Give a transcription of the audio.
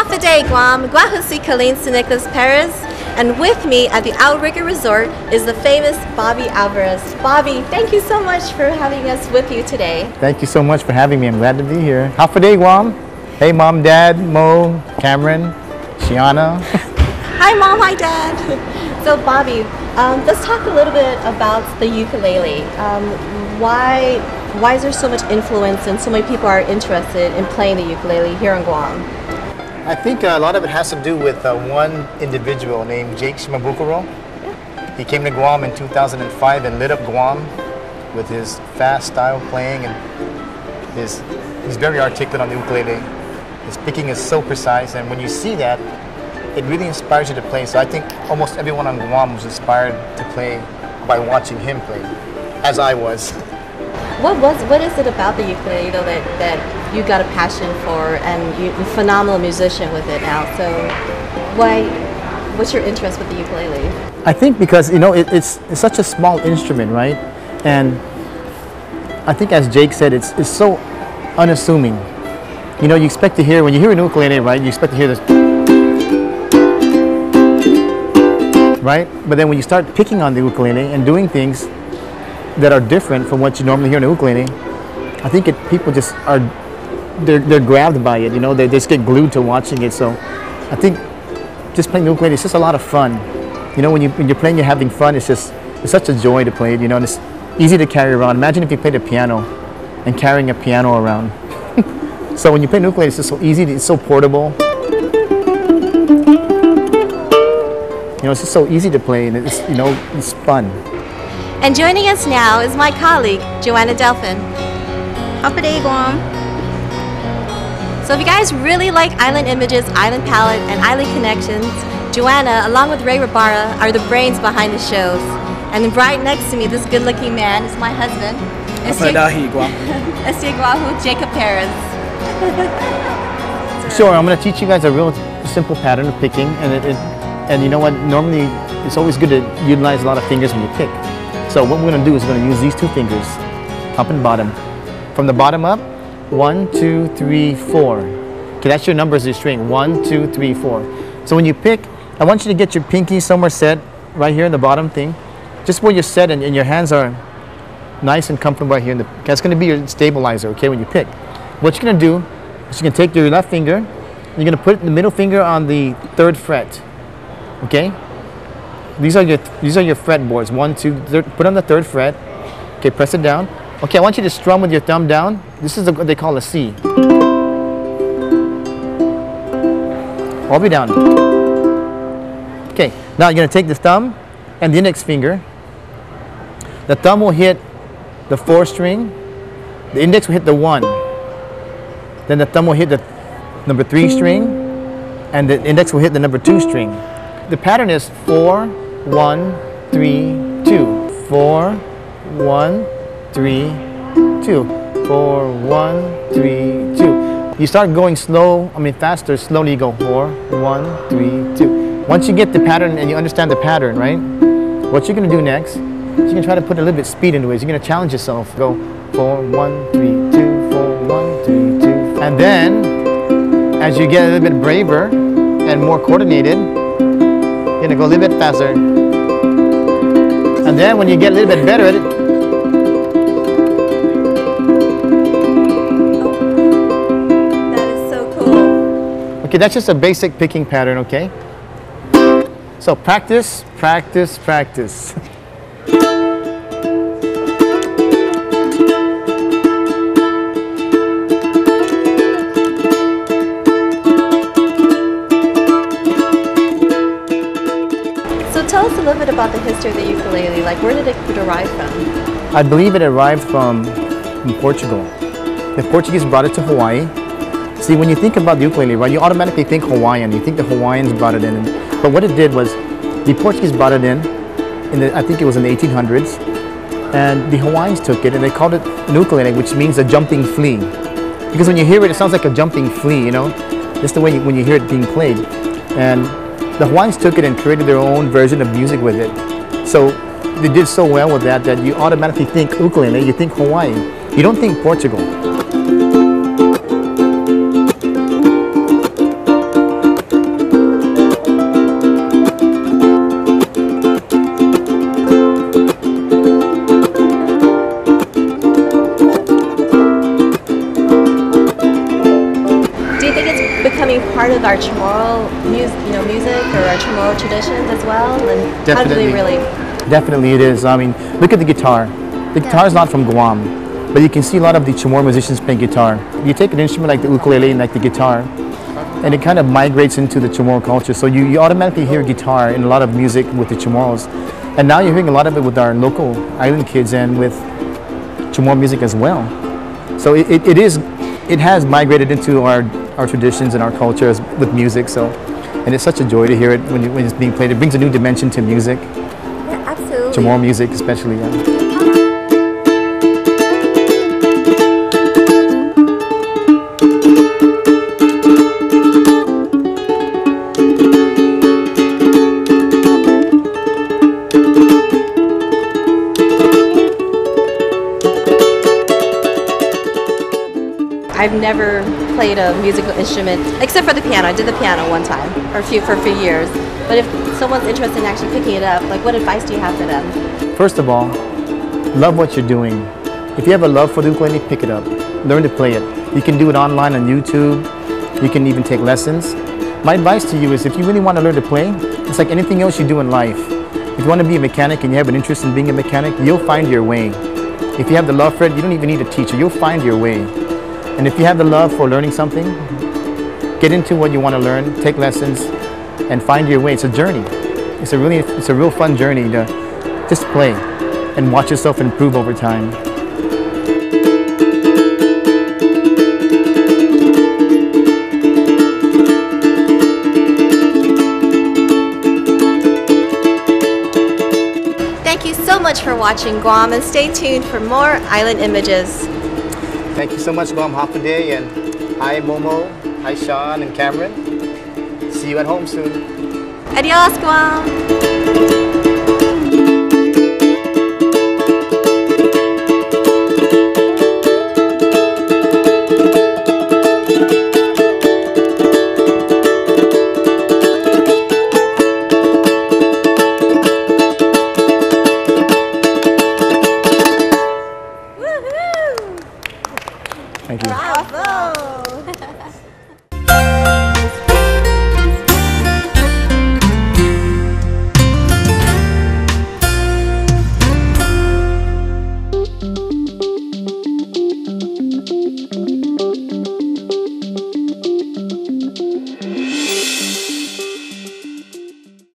Half a day, Guam. Guahusi Colleen Nicholas Perez. And with me at the Outrigger Resort is the famous Bobby Alvarez. Bobby, thank you so much for having us with you today. Thank you so much for having me. I'm glad to be here. Half a day, Guam. Hey, Mom, Dad, Mo, Cameron, Shiana. Hi, Mom. Hi, Dad. So, Bobby, let's talk a little bit about the ukulele. Why is there so much influence and so many people are interested in playing the ukulele here in Guam? I think a lot of it has to do with one individual named Jake Shimabukuro. Yeah. He came to Guam in 2005 and lit up Guam with his fast style playing, and he's very articulate on the ukulele. His picking is so precise, and when you see that, it really inspires you to play. So I think almost everyone on Guam was inspired to play by watching him play, as I was. What is it about the ukulele though that you got a passion for, and you're a phenomenal musician with it now? So what's your interest with the ukulele? I think because it's such a small instrument, right? And I think, as Jake said, it's so unassuming. You expect to hear, when you hear an ukulele, right? You expect to hear this, right? But then when you start picking on the ukulele and doing things that are different from what you normally hear in a ukulele, I think people just are, they're grabbed by it, they just get glued to watching it. So I think just playing the ukulele is just a lot of fun. When you're playing, you're having fun. It's such a joy to play it, and it's easy to carry around. Imagine if you played a piano and carrying a piano around. So when you play an ukulele, it's just so easy, it's so portable. It's just so easy to play, and it's fun. And joining us now is my colleague, Joanna Delphin. Half a day, Guam. So if you guys really like Island Images, Island Palette, and Island Connections, Joanna, along with Ray Rabara, are the brains behind the shows. And right next to me, this good-looking man is my husband, Guahu Jacob Perez. Sure, I'm going to teach you guys a real simple pattern of picking, and you know what? Normally, it's always good to utilize a lot of fingers when you pick. So what we're going to do is we're going to use these two fingers, top and bottom. From the bottom up, 1, 2, 3, 4. Okay, that's your numbers of your string. 1, 2, 3, 4. So when you pick, I want you to get your pinky somewhere set right here in the bottom thing. Just where you're set and your hands are nice and comfortable right here. That's going to be your stabilizer, okay, when you pick. What you're going to do is you're going to take your left finger, you're going to put the middle finger on the 3rd fret, okay? These are your fretboards. 1, 2, 3, put on the 3rd fret. Okay, press it down. Okay, I want you to strum with your thumb down. This is what they call a C. All the way down. Okay, now you're going to take the thumb and the index finger. The thumb will hit the 4 string. The index will hit the 1. Then the thumb will hit the number 3 string. And the index will hit the number 2 string. The pattern is 4, 1, 3, 2. 4, 1, 3, 2. 4, 1, 3, 2. You start going faster. Slowly you go 4, 1, 3, 2. Once you get the pattern and you understand the pattern, right? What you're going to do next is you're going to try to put a little bit of speed into it. You're going to challenge yourself. Go 4, 1, 3, 2, 4, 1, 3, 2. And then, as you get a little bit braver and more coordinated, you're going to go a little bit faster. And then when you get a little bit better at it, that is so cool. Okay, that's just a basic picking pattern, okay? So practice, practice, practice. Tell us a little bit about the history of the ukulele. Like, where did it derive from? I believe it arrived from Portugal. The Portuguese brought it to Hawaii. See, when you think about the ukulele, right, you automatically think Hawaiian. You think the Hawaiians brought it in. But what it did was, the Portuguese brought it in I think it was in the 1800s. And the Hawaiians took it and they called it an ukulele, which means a jumping flea. Because when you hear it, it sounds like a jumping flea, Just the way when you hear it being played. And the Hawaiians took it and created their own version of music with it. So they did so well with that you automatically think ukulele, you think Hawaii. You don't think Portugal. with our Chamorro music or our Chamorro traditions as well? And how do they really? Definitely it is. I mean, look at the guitar. The guitar is not from Guam, but you can see a lot of the Chamorro musicians playing guitar. You take an instrument like the ukulele and like the guitar, and it kind of migrates into the Chamorro culture. So you automatically hear guitar in a lot of music with the Chamorros. And now you're hearing a lot of it with our local island kids and with Chamorro music as well. So it has migrated into our traditions and our culture with music. So, and it's such a joy to hear it when it's being played. It brings a new dimension to music. Yeah, absolutely. Chamorro music especially, yeah. I've never played a musical instrument except for the piano. I did the piano one time for a few years. But if someone's interested in actually picking it up, like what advice do you have for them? First of all, love what you're doing. If you have a love for the ukulele, pick it up. Learn to play it. You can do it online on YouTube. You can even take lessons. My advice to you is if you really want to learn to play, it's like anything else you do in life. If you want to be a mechanic and you have an interest in being a mechanic, you'll find your way. If you have the love for it, you don't even need a teacher. You'll find your way. And if you have the love for learning something, get into what you want to learn, take lessons, and find your way. It's a journey. It's a real fun journey to just play and watch yourself improve over time. Thank you so much for watching Guam, and stay tuned for more island images. Thank you so much, Guam Hapaday, and hi Momo, hi Sean and Cameron. See you at home soon. Adios, Guam! Thank you.